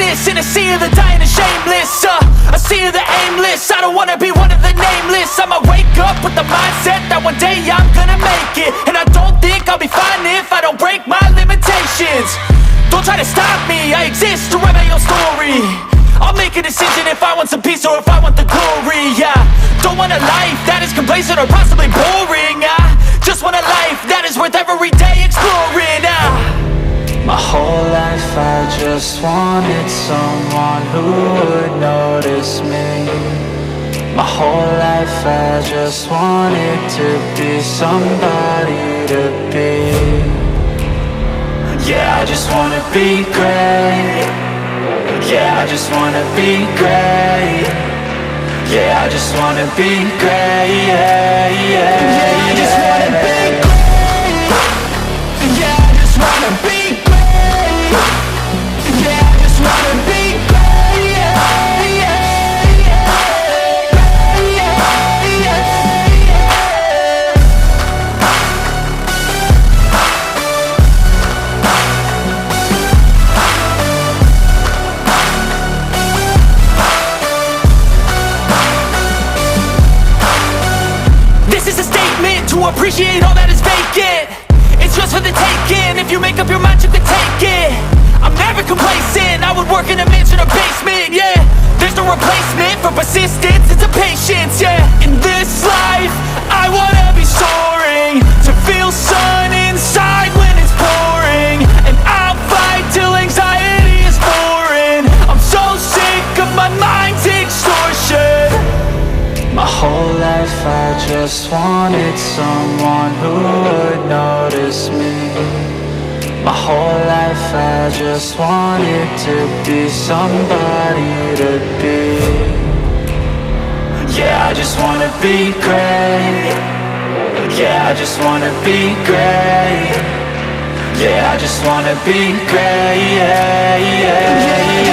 greatness in a sea of the dying and shameless, a sea of the aimless. I don't wanna be one of the nameless. I'ma wake up with the mindset that one day I'm gonna make it. And I don't think I'll be fine if I don't break my limitations. Don't try to stop me, I exist to write my own story. I'll make a decision if I want some peace or if I want the glory, yeah. Don't want a life that is complacent or possibly boring. I just want a life that is worth every day exploring. My whole life I just wanted someone who would notice me. My whole life I just wanted to be somebody to be. Yeah, I just wanna be great. Yeah, I just wanna be great. Yeah, I just wanna be great. Yeah, yeah, yeah, I just wanna be great. Yeah, I just wanna be great. Yeah, I just wanna be great. Yeah, yeah, yeah, yeah, yeah, yeah. This is a statement to appreciate all that is vacant. It's just for the taking. If you make up your mind, you can take it. I'm never complacent. I would work in a mansion or basement, yeah. There's no replacement for persistence, it's a patience, yeah. In this life, I wanna be soaring, to feel sun inside when it's pouring. And I'll fight till anxiety is foreign. I'm so sick of my mind's extortion. My whole life I just wanted someone who would notice me. My whole life I just wanted to be somebody to be. Yeah, I just wanna be great. Yeah, I just wanna be great. Yeah, I just wanna be great. Yeah, yeah, yeah.